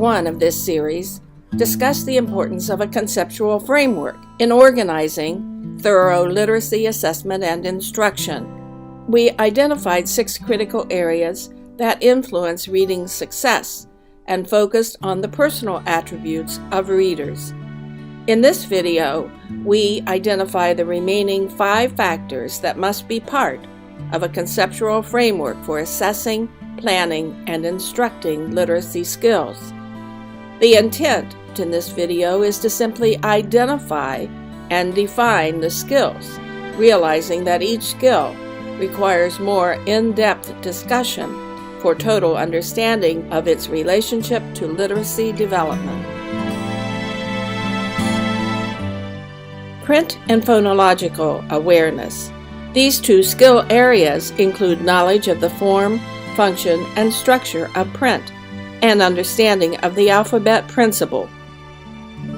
1 of this series discussed the importance of a conceptual framework in organizing thorough literacy assessment and instruction. We identified 6 critical areas that influence reading success and focused on the personal attributes of readers. In this video, we identify the remaining 5 factors that must be part of a conceptual framework for assessing, planning, and instructing literacy skills. The intent in this video is to simply identify and define the skills, realizing that each skill requires more in-depth discussion for total understanding of its relationship to literacy development. Print and phonological awareness. These 2 skill areas include knowledge of the form, function, and structure of print, and understanding of the alphabet principle.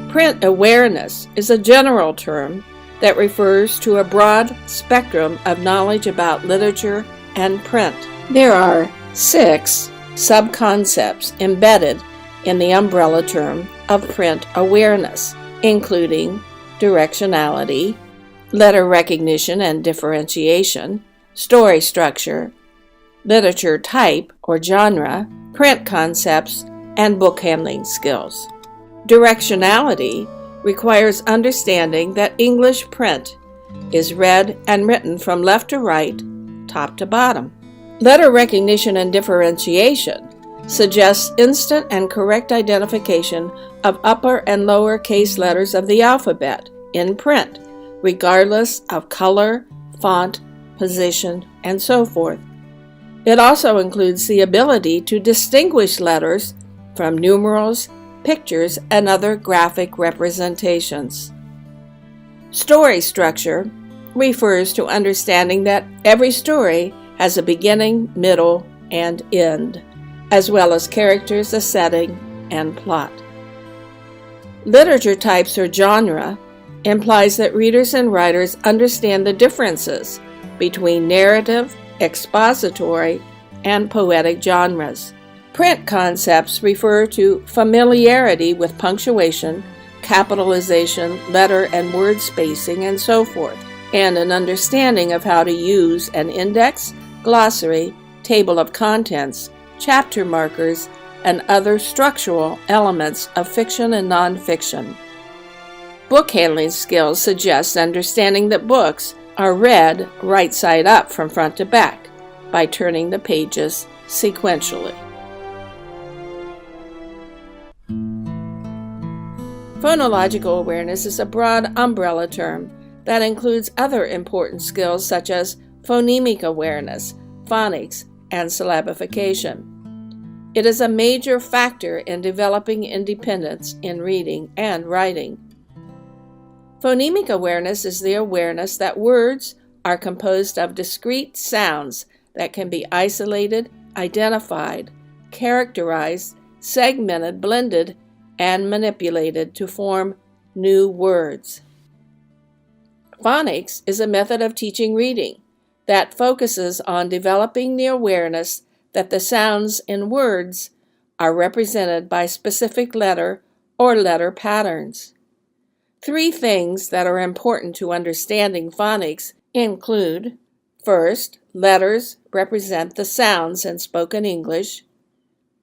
Print awareness is a general term that refers to a broad spectrum of knowledge about literature and print. There are 6 sub-concepts embedded in the umbrella term of print awareness, including directionality, letter recognition and differentiation, story structure, literature type or genre, print concepts, and book handling skills. Directionality requires understanding that English print is read and written from left to right, top to bottom. Letter recognition and differentiation suggests instant and correct identification of upper and lower case letters of the alphabet in print, regardless of color, font, position, and so forth. It also includes the ability to distinguish letters from numerals, pictures, and other graphic representations. Story structure refers to understanding that every story has a beginning, middle, and end, as well as characters, a setting, and plot. Literature types or genre implies that readers and writers understand the differences between narrative, expository, and poetic genres. Print concepts refer to familiarity with punctuation, capitalization, letter and word spacing, and so forth, and an understanding of how to use an index, glossary, table of contents, chapter markers, and other structural elements of fiction and nonfiction. Book handling skills suggest understanding that books are read right side up from front to back by turning the pages sequentially. Phonological awareness is a broad umbrella term that includes other important skills such as phonemic awareness, phonics, and syllabification. It is a major factor in developing independence in reading and writing. Phonemic awareness is the awareness that words are composed of discrete sounds that can be isolated, identified, characterized, segmented, blended, and manipulated to form new words. Phonics is a method of teaching reading that focuses on developing the awareness that the sounds in words are represented by specific letter or letter patterns. 3 things that are important to understanding phonics include: first, letters represent the sounds in spoken English.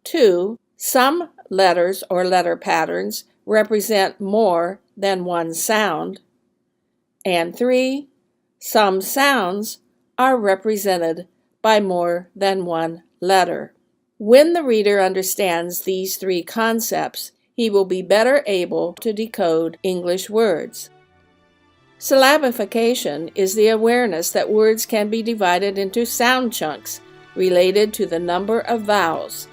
2, some letters or letter patterns represent more than one sound. And 3, some sounds are represented by more than one letter. When the reader understands these 3 concepts, he will be better able to decode English words. Syllabification is the awareness that words can be divided into sound chunks related to the number of vowels.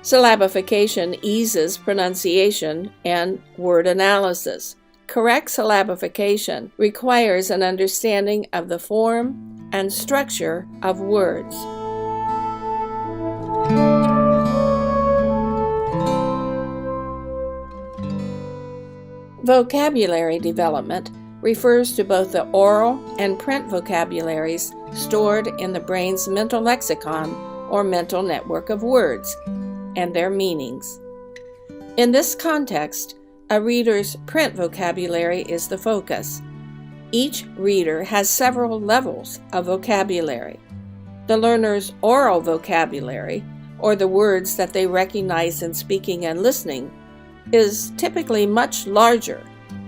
Syllabification eases pronunciation and word analysis. Correct syllabification requires an understanding of the form and structure of words. Vocabulary development refers to both the oral and print vocabularies stored in the brain's mental lexicon or mental network of words and their meanings. In this context, a reader's print vocabulary is the focus. Each reader has several levels of vocabulary. The learner's oral vocabulary, or the words that they recognize in speaking and listening, is typically much larger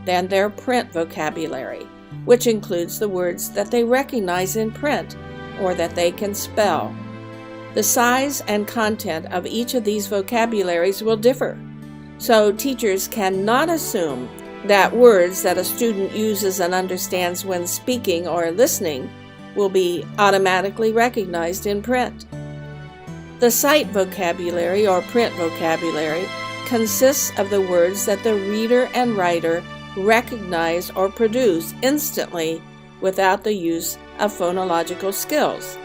than their print vocabulary, which includes the words that they recognize in print or that they can spell. The size and content of each of these vocabularies will differ, so teachers cannot assume that words that a student uses and understands when speaking or listening will be automatically recognized in print. The sight vocabulary or print vocabulary consists of the words that the reader and writer recognize or produce instantly without the use of phonological skills.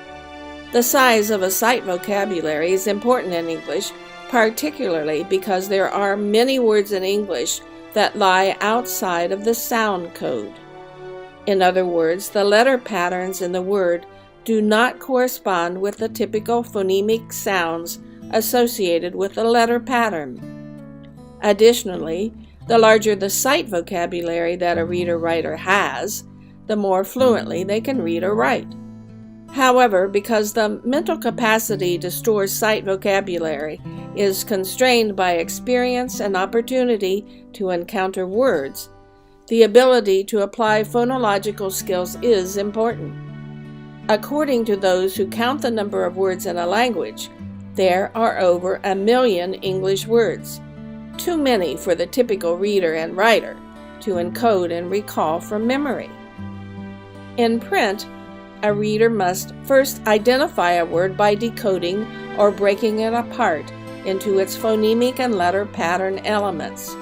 The size of a sight vocabulary is important in English, particularly because there are many words in English that lie outside of the sound code. In other words, the letter patterns in the word do not correspond with the typical phonemic sounds associated with the letter pattern. Additionally, the larger the sight vocabulary that a reader-writer has, the more fluently they can read or write. However, because the mental capacity to store sight vocabulary is constrained by experience and opportunity to encounter words, the ability to apply phonological skills is important. According to those who count the number of words in a language, there are over 1 million English words, too many for the typical reader and writer to encode and recall from memory. In print, a reader must first identify a word by decoding or breaking it apart into its phonemic and letter pattern elements.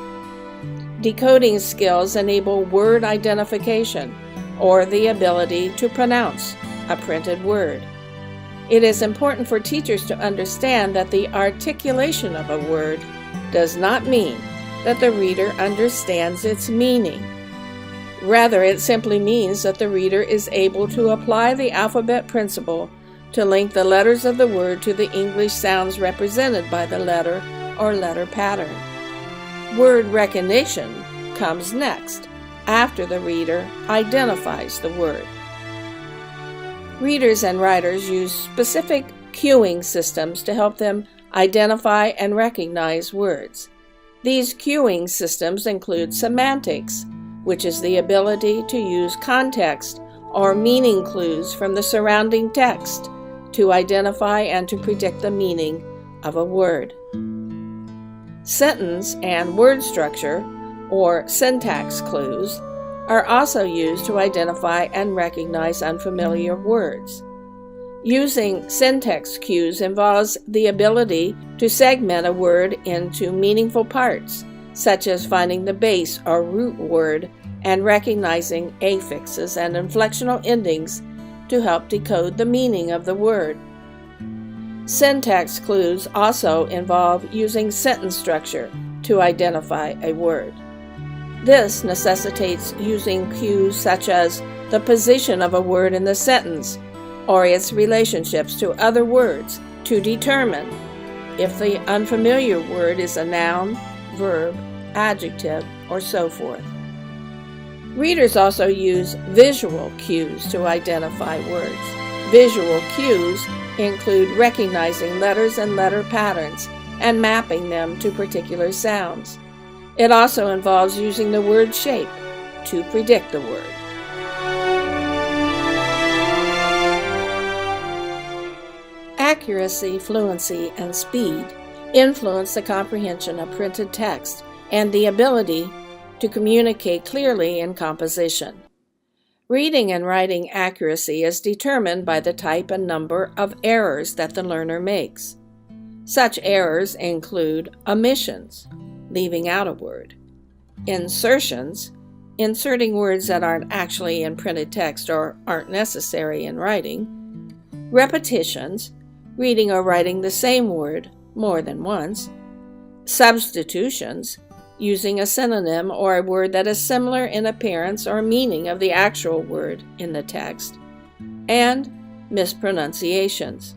Decoding skills enable word identification, or the ability to pronounce a printed word. It is important for teachers to understand that the articulation of a word does not mean that the reader understands its meaning. Rather, it simply means that the reader is able to apply the alphabet principle to link the letters of the word to the English sounds represented by the letter or letter pattern. Word recognition comes next, after the reader identifies the word. Readers and writers use specific cueing systems to help them identify and recognize words. These cueing systems include semantics, which is the ability to use context or meaning clues from the surrounding text to identify and to predict the meaning of a word. Sentence and word structure, or syntax clues, are also used to identify and recognize unfamiliar words. Using syntax cues involves the ability to segment a word into meaningful parts, such as finding the base or root word and recognizing affixes and inflectional endings to help decode the meaning of the word. Syntax clues also involve using sentence structure to identify a word. This necessitates using cues such as the position of a word in the sentence or its relationships to other words to determine if the unfamiliar word is a noun, verb, adjective, or so forth. Readers also use visual cues to identify words. Visual cues include recognizing letters and letter patterns and mapping them to particular sounds. It also involves using the word shape to predict the word. Accuracy, fluency, and speed influence the comprehension of printed text and the ability to communicate clearly in composition. Reading and writing accuracy is determined by the type and number of errors that the learner makes. Such errors include omissions, leaving out a word, insertions, inserting words that aren't actually in printed text or aren't necessary in writing, repetitions, reading or writing the same word more than once, substitutions, using a synonym or a word that is similar in appearance or meaning of the actual word in the text, and mispronunciations.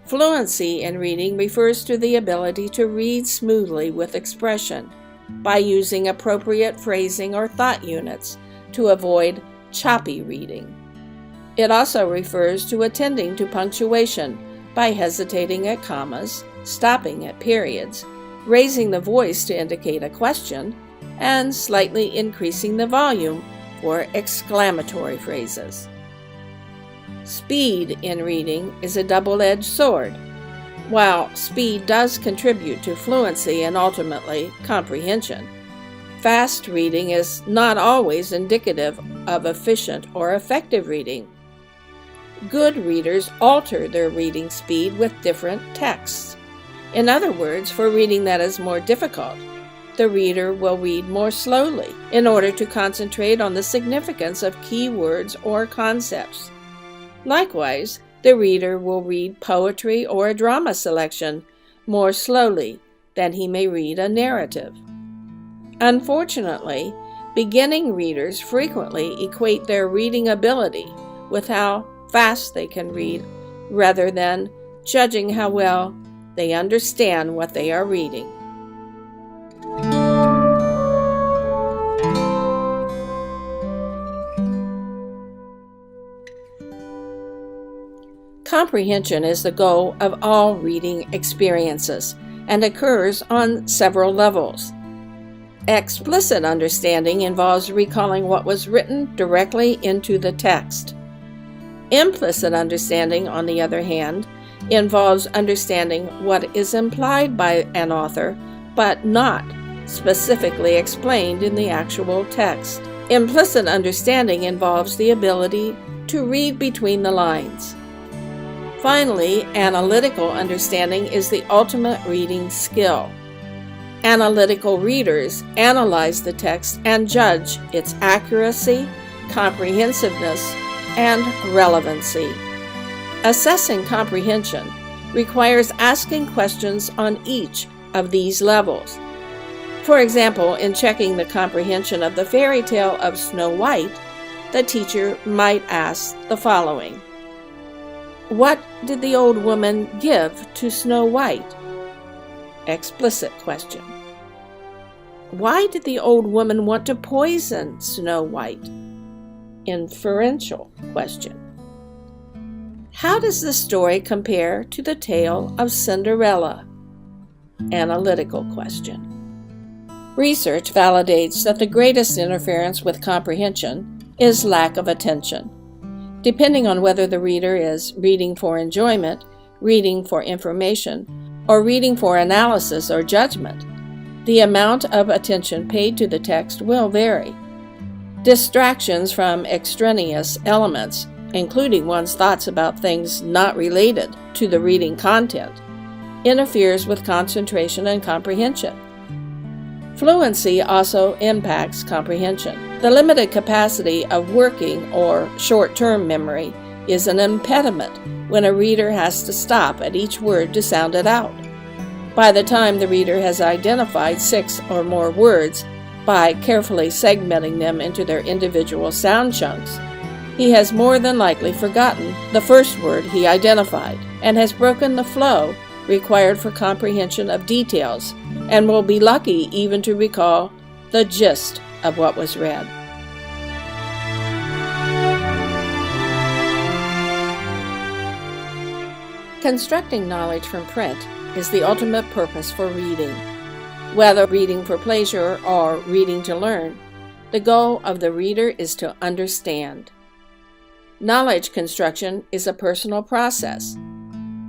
Fluency in reading refers to the ability to read smoothly with expression by using appropriate phrasing or thought units to avoid choppy reading. It also refers to attending to punctuation by hesitating at commas, stopping at periods, raising the voice to indicate a question, and slightly increasing the volume for exclamatory phrases. Speed in reading is a double-edged sword. While speed does contribute to fluency and ultimately comprehension, fast reading is not always indicative of efficient or effective reading. Good readers alter their reading speed with different texts. In other words, for reading that is more difficult, the reader will read more slowly in order to concentrate on the significance of key words or concepts. Likewise, the reader will read poetry or a drama selection more slowly than he may read a narrative. Unfortunately, beginning readers frequently equate their reading ability with how fast they can read, rather than judging how well they understand what they are reading. Comprehension is the goal of all reading experiences and occurs on several levels. Explicit understanding involves recalling what was written directly into the text. Implicit understanding, on the other hand, involves understanding what is implied by an author, but not specifically explained in the actual text. Implicit understanding involves the ability to read between the lines. Finally, analytical understanding is the ultimate reading skill. Analytical readers analyze the text and judge its accuracy, comprehensiveness, and relevancy. Assessing comprehension requires asking questions on each of these levels. For example, in checking the comprehension of the fairy tale of Snow White, the teacher might ask the following: What did the old woman give to Snow White? Explicit question. Why did the old woman want to poison Snow White? Inferential question. How does the story compare to the tale of Cinderella? Analytical question. Research validates that the greatest interference with comprehension is lack of attention. Depending on whether the reader is reading for enjoyment, reading for information, or reading for analysis or judgment, the amount of attention paid to the text will vary. Distractions from extraneous elements, including one's thoughts about things not related to the reading content, interferes with concentration and comprehension. Fluency also impacts comprehension. The limited capacity of working or short-term memory is an impediment when a reader has to stop at each word to sound it out. By the time the reader has identified 6 or more words by carefully segmenting them into their individual sound chunks, he has more than likely forgotten the first word he identified and has broken the flow required for comprehension of details, and will be lucky even to recall the gist of what was read. Constructing knowledge from print is the ultimate purpose for reading. Whether reading for pleasure or reading to learn, the goal of the reader is to understand. Knowledge construction is a personal process.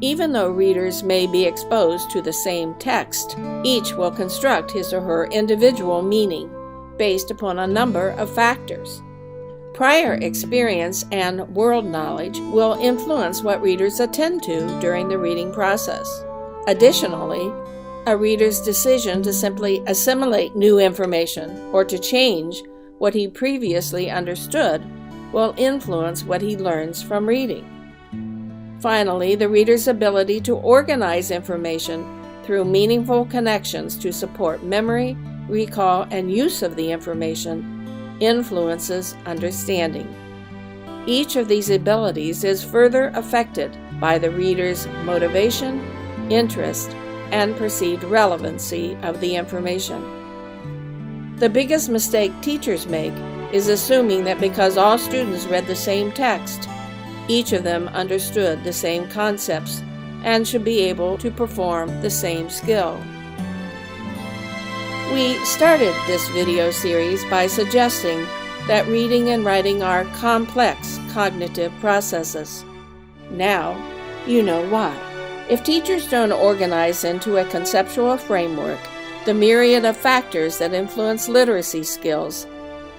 Even though readers may be exposed to the same text, each will construct his or her individual meaning based upon a number of factors. Prior experience and world knowledge will influence what readers attend to during the reading process. Additionally, a reader's decision to simply assimilate new information or to change what he previously understood will influence what he learns from reading. Finally, the reader's ability to organize information through meaningful connections to support memory, recall, and use of the information influences understanding. Each of these abilities is further affected by the reader's motivation, interest, and perceived relevancy of the information. The biggest mistake teachers make is assuming that because all students read the same text, each of them understood the same concepts and should be able to perform the same skill. We started this video series by suggesting that reading and writing are complex cognitive processes. Now, you know why. If teachers don't organize into a conceptual framework the myriad of factors that influence literacy skills,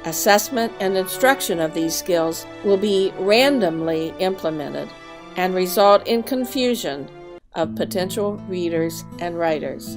assessment and instruction of these skills will be randomly implemented and result in confusion of potential readers and writers.